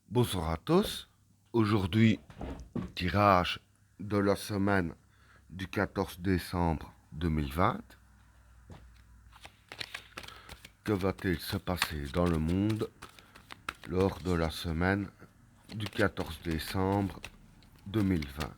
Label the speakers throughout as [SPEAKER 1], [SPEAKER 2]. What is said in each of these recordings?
[SPEAKER 1] Bonsoir à tous. Aujourd'hui, tirage de la semaine du 14 décembre 2020. Que va-t-il se passer dans le monde lors de la semaine du 14 décembre 2020?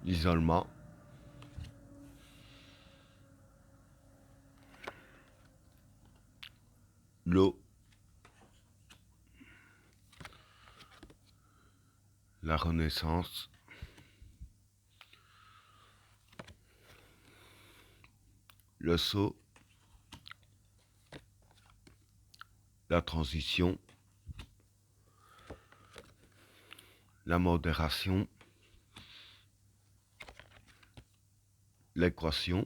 [SPEAKER 1] L'isolement, l'eau, la renaissance, le saut, la transition, la modération, l'équation,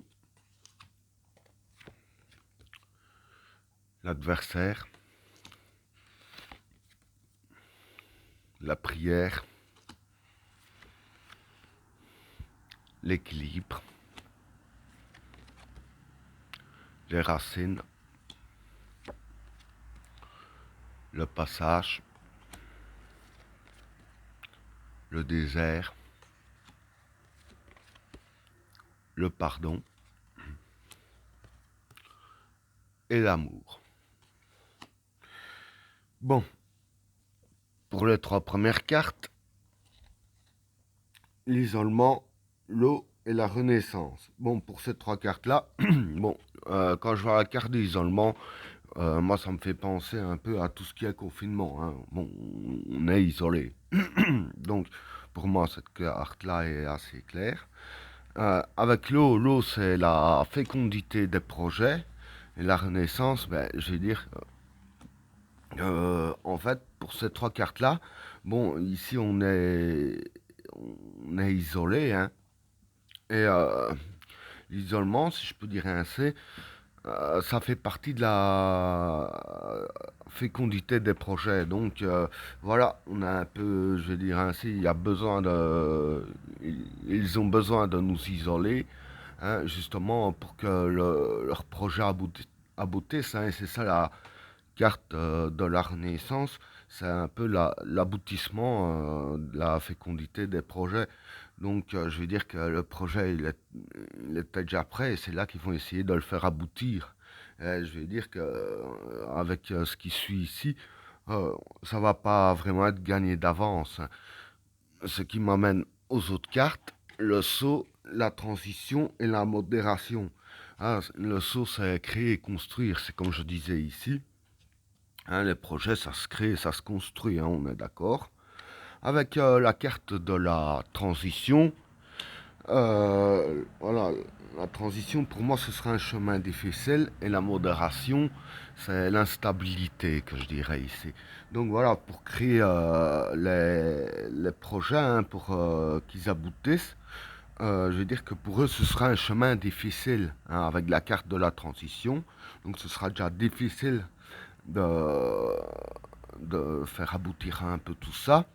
[SPEAKER 1] l'adversaire, la prière, l'équilibre, les racines, le passage, le désert, le pardon et l'amour. Bon, pour les trois premières cartes, l'isolement, l'eau et la renaissance. Bon, pour ces trois cartes-là, bon, quand je vois la carte d'isolement, moi, ça me fait penser un peu à tout ce qui est confinement, hein. Bon, on est isolé. Donc, pour moi, cette carte-là est assez claire. Avec l'eau, l'eau, c'est la fécondité des projets. Et la renaissance, ben, je vais dire, en fait, pour ces trois cartes-là, bon, ici, on est isolé, hein. Et l'isolement, si je peux dire ainsi, ça fait partie de la fécondité des projets. Donc voilà, on a un peu, je vais dire ainsi, il y a besoin de, ils ont besoin de nous isoler, hein, justement pour que leur projet aboutisse, hein, et c'est ça la carte de la Renaissance, c'est un peu l'aboutissement de la fécondité des projets. Donc, je veux dire que le projet, il était déjà prêt et c'est là qu'ils vont essayer de le faire aboutir. Je veux dire que avec ce qui suit ici, ça va pas vraiment être gagné d'avance, hein. Ce qui m'amène aux autres cartes, le saut, la transition et la modération. Ah, le saut, c'est créer et construire, c'est comme je disais ici. Hein, les projets, ça se crée, ça se construit, hein, on est d'accord. Avec la carte de la transition, voilà, la transition pour moi ce sera un chemin difficile et la modération c'est l'instabilité que je dirais ici. Donc voilà, pour créer les projets, hein, pour qu'ils aboutissent, je veux dire que pour eux ce sera un chemin difficile, hein, avec la carte de la transition. Donc ce sera déjà difficile de, de faire aboutir un peu tout ça.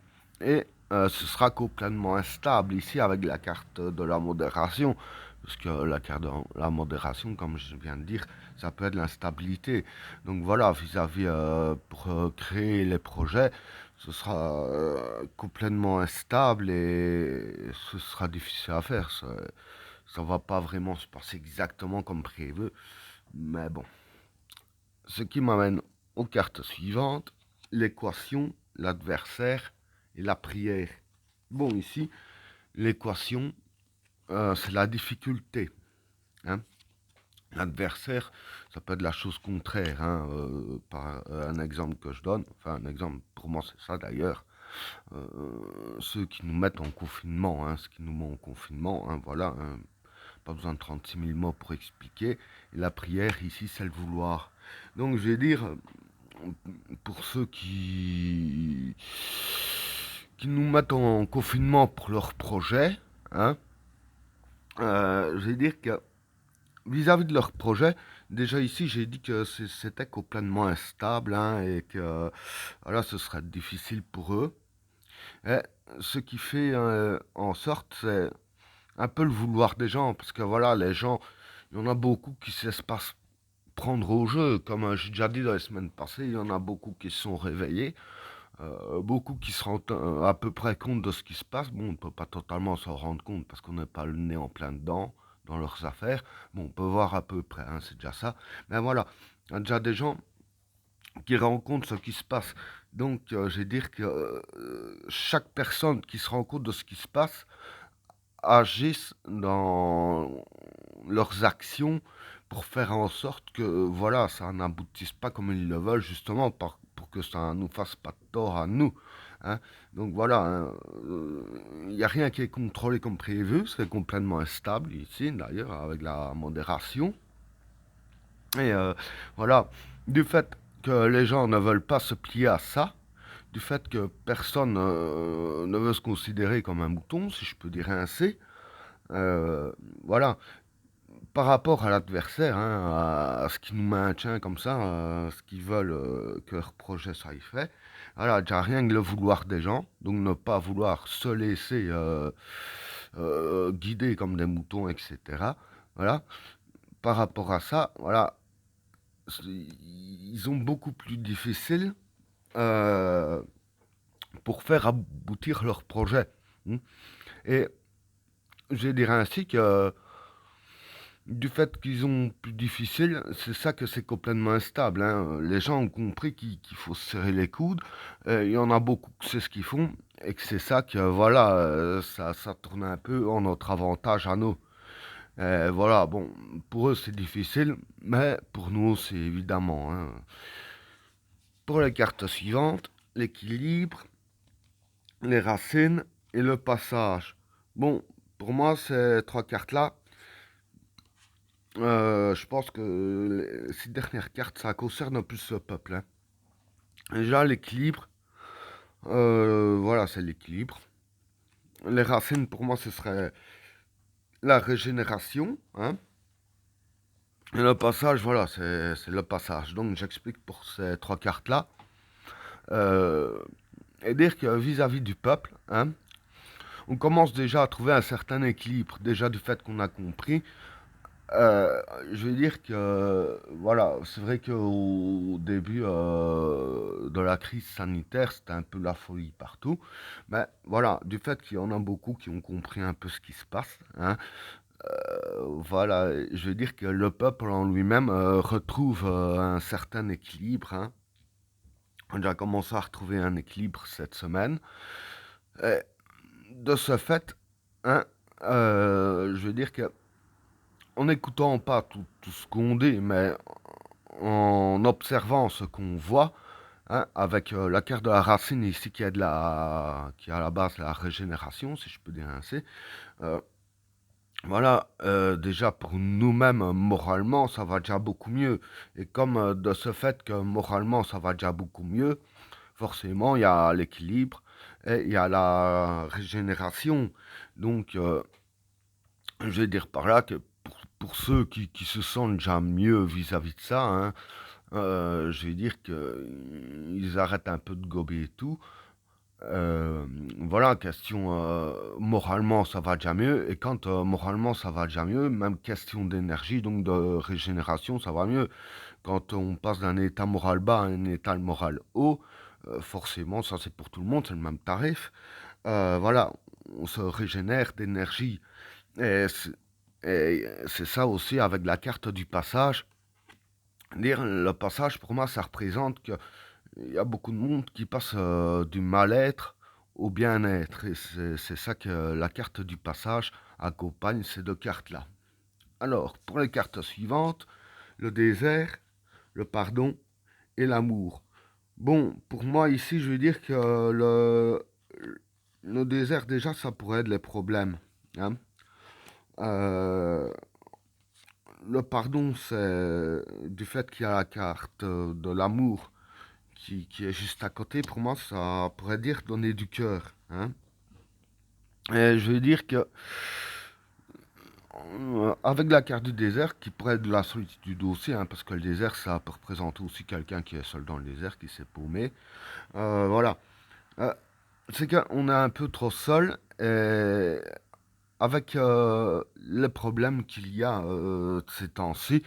[SPEAKER 1] Et ce sera complètement instable ici avec la carte de la modération. Parce que la carte de la modération, comme je viens de dire, ça peut être l'instabilité. Donc voilà, vis-à-vis pour créer les projets, ce sera complètement instable et ce sera difficile à faire. Ça va pas vraiment se passer exactement comme prévu. Mais bon, ce qui m'amène aux cartes suivantes, l'équation, l'adversaire et la prière. Bon, ici, l'équation, c'est la difficulté, hein. L'adversaire, ça peut être la chose contraire, hein, par un exemple que je donne, enfin un exemple, pour moi c'est ça d'ailleurs, ceux qui nous mettent en confinement, hein, ce qui nous met en confinement, hein, voilà, hein, Pas besoin de 36 000 mots pour expliquer. Et la prière, ici, c'est le vouloir. Donc, je vais dire, pour ceux qui nous mettent en confinement pour leur projet, hein, je vais dire que vis-à-vis de leur projet, déjà ici, j'ai dit que c'était complètement instable, hein, et que voilà, ce serait difficile pour eux. Et ce qui fait en sorte, c'est un peu le vouloir des gens, parce que voilà, les gens, il y en a beaucoup qui se laissent pas prendre au jeu, comme j'ai déjà dit dans les semaines passées, il y en a beaucoup qui se sont réveillés, beaucoup qui se rendent à peu près compte de ce qui se passe. Bon, on ne peut pas totalement s'en rendre compte parce qu'on n'est pas le nez en plein dedans, dans leurs affaires. Bon, on peut voir à peu près, hein, c'est déjà ça. Mais voilà, il y a déjà des gens qui rencontrent ce qui se passe. Donc, je vais dire que chaque personne qui se rend compte de ce qui se passe agissent dans leurs actions pour faire en sorte que voilà, ça n'aboutisse pas comme ils le veulent, justement, pour que ça nous fasse pas de tort à nous. Hein. Donc voilà, hein, il n'y a rien qui est contrôlé comme prévu, c'est complètement instable ici, d'ailleurs, avec la modération. Et voilà, du fait que les gens ne veulent pas se plier à ça, du fait que personne ne veut se considérer comme un mouton, si je peux dire ainsi, euh, voilà, par rapport à l'adversaire, hein, à ce qui nous maintient comme ça, à ce qu'ils veulent que leur projet soit fait, voilà, déjà rien que le vouloir des gens, donc ne pas vouloir se laisser guider comme des moutons, etc. Voilà, par rapport à ça, voilà, ils ont beaucoup plus difficile euh, pour faire aboutir leur projet. Hein. Et je dirais ainsi que du fait qu'ils ont plus difficile, c'est ça que c'est complètement instable. Hein. Les gens ont compris qu'il faut se serrer les coudes. Il y en a beaucoup que c'est ce qu'ils font. Et que c'est ça que, voilà, ça tourne un peu en notre avantage à nous. Voilà, bon, pour eux c'est difficile, mais pour nous c'est évidemment. Hein. Pour les cartes suivantes, l'équilibre, les racines et le passage. Bon, pour moi, ces trois cartes-là, je pense que ces dernières cartes, ça concerne plus le peuple. Hein. Déjà, l'équilibre, voilà, c'est l'équilibre. Les racines, pour moi, ce serait la régénération. Hein. Et le passage, voilà, c'est le passage. Donc, j'explique pour ces trois cartes-là. Euh, et dire que vis-à-vis du peuple, hein, on commence déjà à trouver un certain équilibre, déjà du fait qu'on a compris. Euh, je vais dire que, voilà, c'est vrai qu'au début de la crise sanitaire, c'était un peu la folie partout. Mais voilà, du fait qu'il y en a beaucoup qui ont compris un peu ce qui se passe, hein, voilà, je veux dire que le peuple en lui-même retrouve un certain équilibre. Hein. On a déjà commencé à retrouver un équilibre cette semaine. Et de ce fait, hein, je veux dire que en n'écoutant pas tout ce qu'on dit, mais en observant ce qu'on voit, hein, avec la carte de la racine ici qui est à la base la régénération, si je peux dire ainsi, euh, voilà, déjà pour nous-mêmes, moralement, ça va déjà beaucoup mieux. Et comme de ce fait que moralement, ça va déjà beaucoup mieux, forcément, il y a l'équilibre et il y a la régénération. Donc, je vais dire par là que pour ceux qui se sentent déjà mieux vis-à-vis de ça, hein, je vais dire qu'ils arrêtent un peu de gober et tout. Voilà, question moralement ça va déjà mieux. Et quand moralement ça va déjà mieux, même question d'énergie, donc de régénération, ça va mieux. Quand on passe d'un état moral bas à un état moral haut, forcément, ça c'est pour tout le monde, c'est le même tarif. Voilà, on se régénère d'énergie. Et c'est ça aussi avec la carte du passage. Dire le passage, pour moi, ça représente qu'il y a beaucoup de monde qui passe du mal-être au bien-être. Et c'est ça que la carte du passage accompagne ces deux cartes-là. Alors, pour les cartes suivantes, le désert, le pardon et l'amour. Bon, pour moi, ici, je veux dire que le désert, déjà, ça pourrait être les problèmes. Hein. Euh, le pardon, c'est du fait qu'il y a la carte de l'amour qui est juste à côté. Pour moi, ça pourrait dire donner du cœur, hein. Et je veux dire que avec la carte du désert, qui pourrait être de la solitude aussi, hein, parce que le désert, ça peut représenter aussi quelqu'un qui est seul dans le désert, qui s'est paumé. Voilà. Euh, c'est qu'on est un peu trop seul, et avec les problèmes qu'il y a ces temps-ci,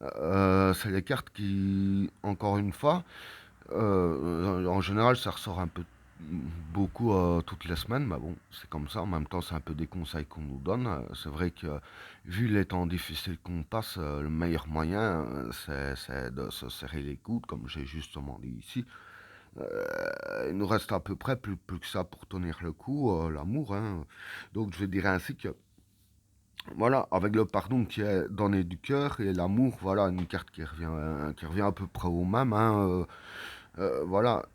[SPEAKER 1] c'est les cartes qui, encore une fois, en général, ça ressort un peu beaucoup toutes les semaines, mais bon, c'est comme ça. En même temps, c'est un peu des conseils qu'on nous donne. C'est vrai que, vu les temps difficiles qu'on passe, le meilleur moyen, c'est de se serrer les coudes, comme j'ai justement dit ici. Il nous reste à peu près plus que ça pour tenir le coup, l'amour, hein. Donc, je dirais ainsi que, voilà, avec le pardon qui est donné du cœur et l'amour, voilà, une carte qui revient à peu près au même, hein. Voilà,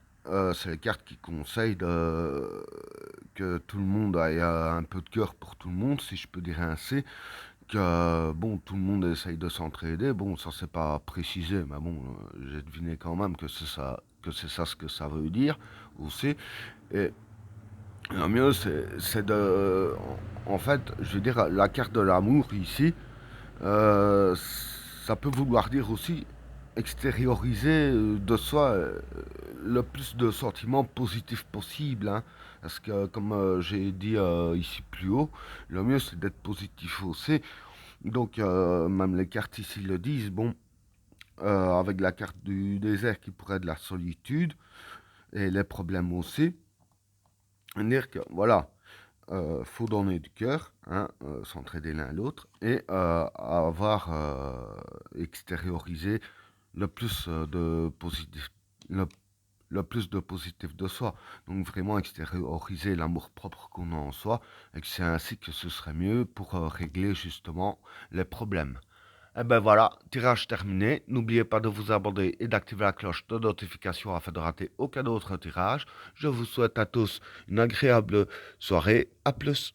[SPEAKER 1] c'est les cartes qui conseillent que tout le monde ait un peu de cœur pour tout le monde, si je peux dire ainsi. Que bon, tout le monde essaye de s'entraider. Bon, ça c'est pas précisé, mais bon, j'ai deviné quand même que c'est ça ce que ça veut dire aussi. Et le mieux, c'est de, en fait, je veux dire, la carte de l'amour ici, euh, ça peut vouloir dire aussi extérioriser de soi le plus de sentiments positifs possible, hein. Parce que, comme j'ai dit ici plus haut, le mieux c'est d'être positif aussi. Donc, même les cartes ici le disent. Bon, avec la carte du désert qui pourrait être de la solitude et les problèmes aussi, dire que voilà, faut donner du cœur, hein, s'entraider l'un l'autre et avoir extériorisé le plus de positif, le, le plus de positif de soi. Donc vraiment extérioriser l'amour propre qu'on a en soi et que c'est ainsi que ce serait mieux pour régler justement les problèmes. Et ben voilà, tirage terminé. N'oubliez pas de vous abonner et d'activer la cloche de notification afin de rater aucun autre tirage. Je vous souhaite à tous une agréable soirée. À plus.